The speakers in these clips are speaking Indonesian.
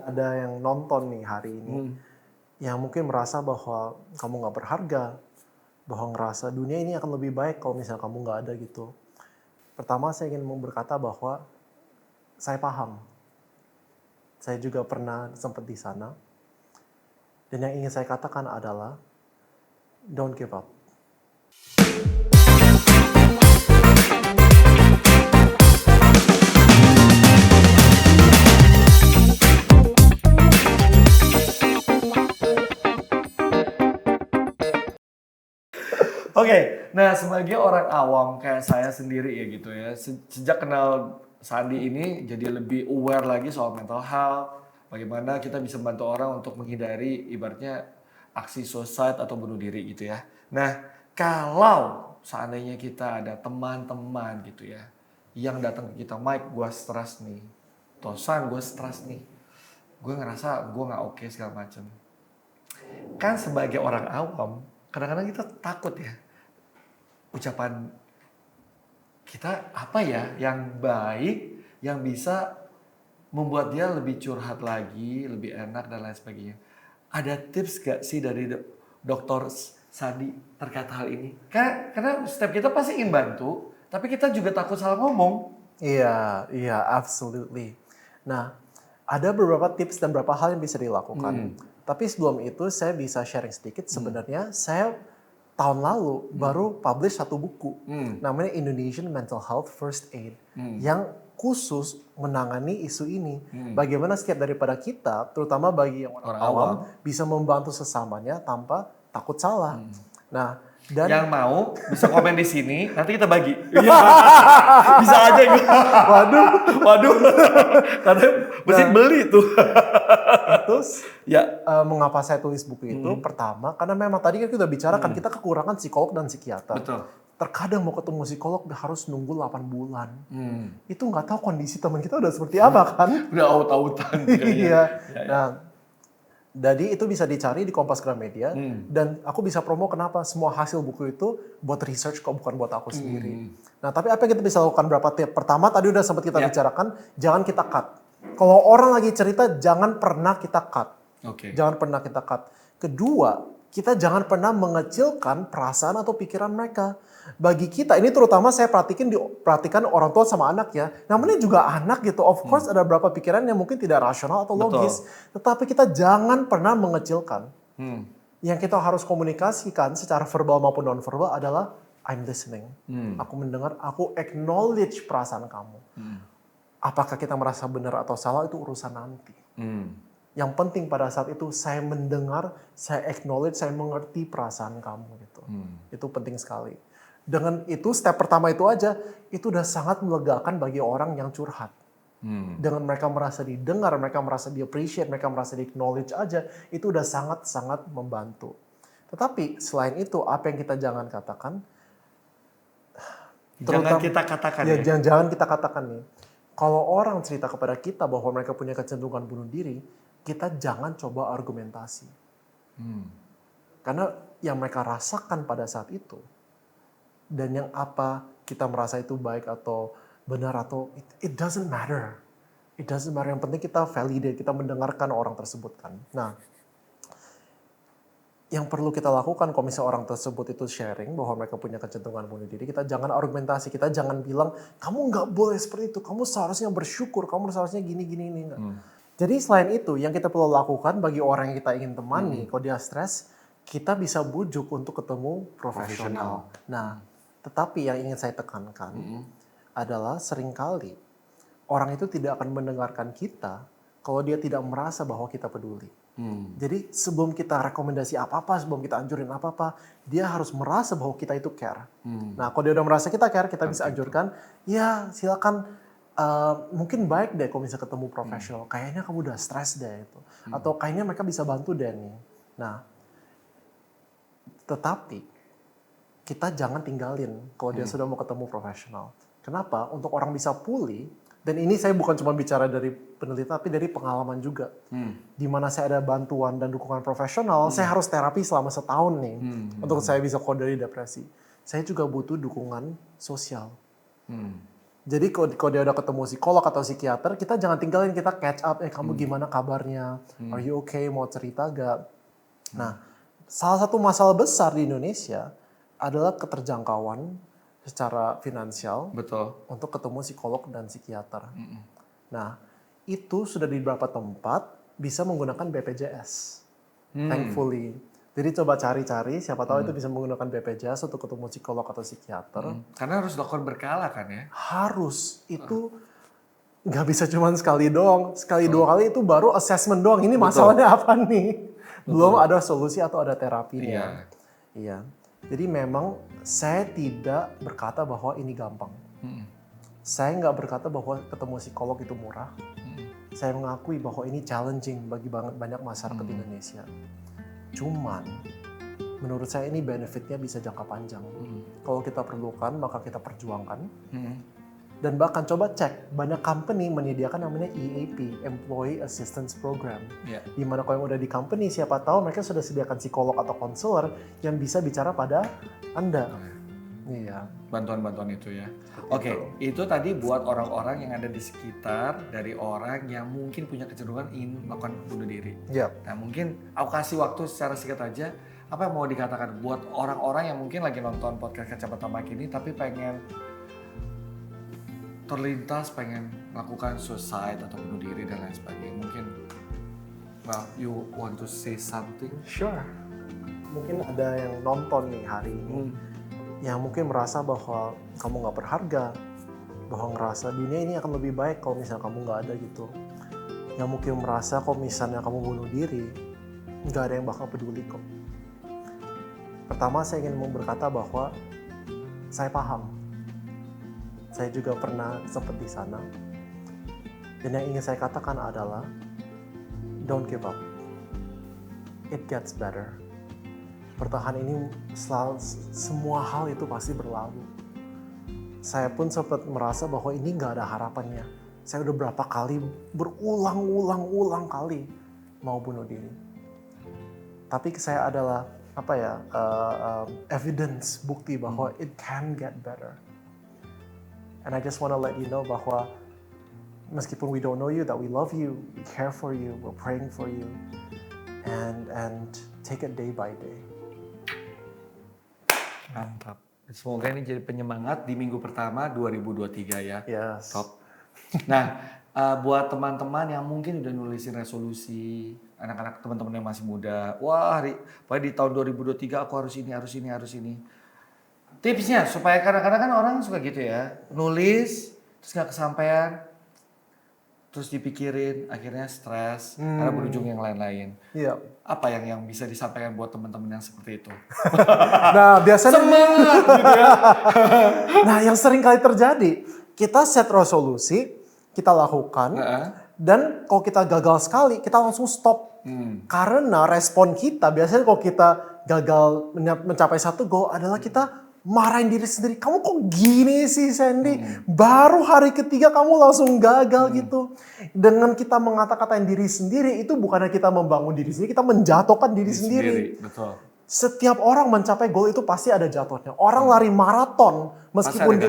ada yang nonton nih hari ini, yang mungkin merasa bahwa kamu nggak berharga, bahwa ngerasa dunia ini akan lebih baik kalau misalnya kamu nggak ada gitu. Pertama saya ingin berkata bahwa saya paham. Saya juga pernah sempat di sana. Dan yang ingin saya katakan adalah don't give up. Oke, nah sebagai orang awam kayak saya sendiri ya gitu ya, sejak kenal Sandi ini jadi lebih aware lagi soal mental health, bagaimana kita bisa membantu orang untuk menghindari ibaratnya aksi suicide atau bunuh diri gitu ya. Nah, kalau seandainya kita ada teman-teman gitu ya, yang datang ke kita, Mike, gue stres nih, Tosan, gue stres nih, gue ngerasa gue nggak oke segala macem. Kan sebagai orang awam, kadang-kadang kita takut ya, ucapan kita apa ya yang baik yang bisa membuat dia lebih curhat lagi, lebih enak dan lain sebagainya. Ada tips gak sih dari Dokter Sandi terkait hal ini? Karena setiap kita pasti ingin bantu, tapi kita juga takut salah ngomong. Iya, absolutely. Nah, ada beberapa tips dan beberapa hal yang bisa dilakukan. Tapi sebelum itu saya bisa sharing sedikit. Sebenarnya saya tahun lalu baru publish satu buku. Namanya Indonesian Mental Health First Aid. Yang khusus menangani isu ini. Bagaimana setiap daripada kita, terutama bagi yang orang awam, bisa membantu sesamanya tanpa takut salah. Nah, dan yang mau bisa komen di sini, nanti kita bagi. Bisa aja gue. Waduh. Karena mesti beli tuh. Terus mengapa saya tulis buku itu? Pertama, karena memang tadi kan kita bicarakan kita kekurangan psikolog dan psikiater. Betul. Terkadang mau ketemu psikolog harus nunggu 8 bulan. Itu nggak tahu kondisi teman kita udah seperti apa kan? Udah aut-autan. Iya. Nah, jadi itu bisa dicari di Kompas Gramedia dan aku bisa promo kenapa semua hasil buku itu buat research kok bukan buat aku sendiri. Nah, tapi apa yang kita bisa lakukan berapa tip? Pertama tadi udah sempat kita bicarakan, jangan kita cut. Kalau orang lagi cerita jangan pernah kita cut. Jangan pernah kita cut. Kedua, kita jangan pernah mengecilkan perasaan atau pikiran mereka. Bagi kita, ini terutama saya perhatikan orang tua sama anak ya. Namanya juga anak gitu. Of course ada beberapa pikiran yang mungkin tidak rasional atau logis. Tetapi kita jangan pernah mengecilkan. Yang kita harus komunikasikan secara verbal maupun non-verbal adalah I'm listening. Aku mendengar, aku acknowledge perasaan kamu. Apakah kita merasa benar atau salah itu urusan nanti. Yang penting pada saat itu saya mendengar, saya acknowledge, saya mengerti perasaan kamu gitu. Itu penting sekali. Dengan itu step pertama itu aja, itu udah sangat melegakan bagi orang yang curhat. Dengan mereka merasa didengar, mereka merasa di appreciate, mereka merasa di acknowledge aja, itu udah sangat-sangat membantu. Tetapi selain itu, apa yang kita jangan katakan? Jangan kita katakan ya. Jangan kita katakan nih. Kalau orang cerita kepada kita bahwa mereka punya kecenderungan bunuh diri, kita jangan coba argumentasi. Karena yang mereka rasakan pada saat itu, dan yang apa kita merasa itu baik atau benar atau it doesn't matter. It doesn't matter. Yang penting kita validate, kita mendengarkan orang tersebut kan. Nah, yang perlu kita lakukan kalau misalnya orang tersebut itu sharing bahwa mereka punya kecenderungan bunuh diri, kita jangan argumentasi, kita jangan bilang kamu nggak boleh seperti itu, kamu seharusnya bersyukur, kamu seharusnya gini. Jadi selain itu, yang kita perlu lakukan bagi orang yang kita ingin temani, kalau dia stres, kita bisa bujuk untuk ketemu profesional. Nah, tetapi yang ingin saya tekankan adalah seringkali orang itu tidak akan mendengarkan kita kalau dia tidak merasa bahwa kita peduli. Jadi sebelum kita rekomendasi apa-apa, sebelum kita anjurin apa-apa, dia harus merasa bahwa kita itu care. Nah, kalau dia udah merasa kita care, kita bisa anjurkan, ya silakan mungkin baik deh kalau bisa ketemu profesional. Kayaknya kamu udah stres deh itu. Atau kayaknya mereka bisa bantu deh nih. Nah, tetapi kita jangan tinggalin kalau dia sudah mau ketemu profesional. Kenapa? Untuk orang bisa pulih, dan ini saya bukan cuma bicara dari peneliti, tapi dari pengalaman juga. Di mana saya ada bantuan dan dukungan profesional, saya harus terapi selama setahun nih. Untuk saya bisa keluar dari depresi. Saya juga butuh dukungan sosial. Jadi kalau dia udah ketemu psikolog atau psikiater, kita jangan tinggalin, kita catch up. Kamu gimana kabarnya? Are you okay? Mau cerita gak? Nah, salah satu masalah besar di Indonesia adalah keterjangkauan secara finansial Betul. untuk ketemu psikolog dan psikiater. Nah, itu sudah di beberapa tempat bisa menggunakan BPJS. Thankfully. Jadi coba cari-cari, siapa tahu itu bisa menggunakan BPJS untuk ketemu psikolog atau psikiater. Karena harus dokter berkala kan ya? Harus, itu nggak bisa cuma sekali doang. Sekali 2 kali itu baru assessment doang. Ini masalahnya apa nih? Belum ada solusi atau ada terapinya. Iya. Jadi memang saya tidak berkata bahwa ini gampang. Saya nggak berkata bahwa ketemu psikolog itu murah. Saya mengakui bahwa ini challenging bagi banyak masyarakat Indonesia. Cuman, menurut saya ini benefitnya bisa jangka panjang. Kalau kita perlukan, maka kita perjuangkan. Dan bahkan coba cek, banyak company menyediakan namanya EAP, Employee Assistance Program. Di mana kalau yang udah di company, siapa tahu mereka sudah sediakan psikolog atau konselor yang bisa bicara pada Anda. Iya. Bantuan-bantuan itu ya. Oke, itu tadi buat orang-orang yang ada di sekitar dari orang yang mungkin punya kecenderungan ingin melakukan bunuh diri. Nah mungkin aku kasih waktu secara singkat aja, apa yang mau dikatakan buat orang-orang yang mungkin lagi nonton podcast Kacamata Mike ini tapi pengen terlintas, pengen melakukan suicide atau bunuh diri dan lain sebagainya. Mungkin, well, you want to say something? Sure. Mungkin ada yang nonton nih hari ini. Yang mungkin merasa bahwa kamu nggak berharga, bahwa ngerasa dunia ini akan lebih baik kalau misalnya kamu nggak ada gitu. Yang mungkin merasa kalau misalnya kamu bunuh diri, nggak ada yang bakal peduli kok. Pertama saya ingin berkata bahwa saya paham. Saya juga pernah sempat di sana. Dan yang ingin saya katakan adalah, don't give up. It gets better. Bertahan ini selalu, semua hal itu pasti berlalu. Saya pun sempat merasa bahwa ini nggak ada harapannya. Saya udah berapa kali berulang kali mau bunuh diri. Tapi saya adalah evidence, bukti bahwa it can get better. And I just wanna let you know bahwa meskipun we don't know you, that we love you, we care for you, we're praying for you, and take it day by day. Mantap. Semoga ini jadi penyemangat di minggu pertama 2023 ya. Yes. Top. Nah, buat teman-teman yang mungkin udah nulisin resolusi, anak-anak teman-teman yang masih muda, wah pokoknya di tahun 2023 aku harus ini. Tipsnya supaya kadang-kadang kan orang suka gitu ya, nulis terus nggak kesampaian, terus dipikirin, akhirnya stres, karena berujung yang lain-lain. Iya. Apa yang bisa disampaikan buat teman-teman yang seperti itu? Nah, biasanya Semangat gitu ya. Nah, yang sering kali terjadi, kita set resolusi, kita lakukan, dan kalau kita gagal sekali, kita langsung stop. Karena respon kita, biasanya kalau kita gagal mencapai satu goal adalah kita marahin diri sendiri. Kamu kok gini sih Sandy? Baru hari ketiga kamu langsung gagal gitu. Dengan kita mengata-katain diri sendiri, itu bukannya kita membangun diri sendiri, kita menjatuhkan diri sendiri. Betul. Setiap orang mencapai goal itu pasti ada jatuhnya. Orang lari maraton, meskipun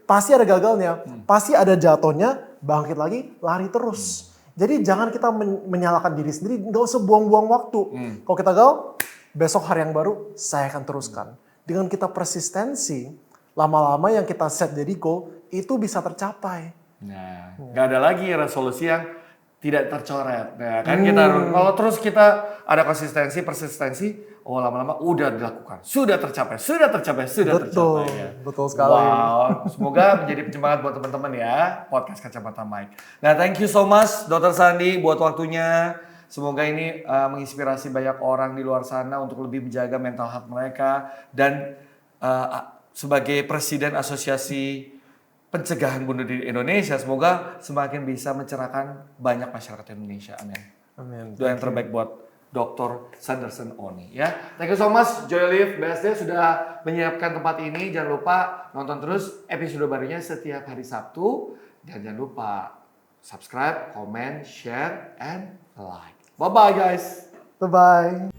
pasti ada gagalnya, pasti ada jatuhnya, bangkit lagi, lari terus. Jadi jangan kita menyalahkan diri sendiri, nggak usah buang-buang waktu. Kalau kita gagal, besok hari yang baru, saya akan teruskan. Dengan kita persistensi, lama-lama yang kita set jadi goal, itu bisa tercapai. Nah, nggak ada lagi resolusi yang tidak tercoret. Nah, kan kita kalau terus kita ada persistensi, oh lama-lama udah dilakukan, sudah tercapai. Ya. Betul sekali. Wow, semoga menjadi penyemangat buat teman-teman ya, podcast Kacamata Mike. Nah, thank you so much Dr. Sandi buat waktunya. Semoga ini menginspirasi banyak orang di luar sana untuk lebih menjaga mental health mereka. Dan sebagai Presiden Asosiasi Pencegahan Bunuh Diri Indonesia, semoga semakin bisa mencerahkan banyak masyarakat Indonesia. Amin. Amin. Doa yang terbaik buat Dr. Sanderson Oni ya. Thank you so much Joy Live BSD sudah menyiapkan tempat ini. Jangan lupa nonton terus episode barunya setiap hari Sabtu. Dan jangan lupa subscribe, comment, share, and like. Bye-bye guys. Bye-bye.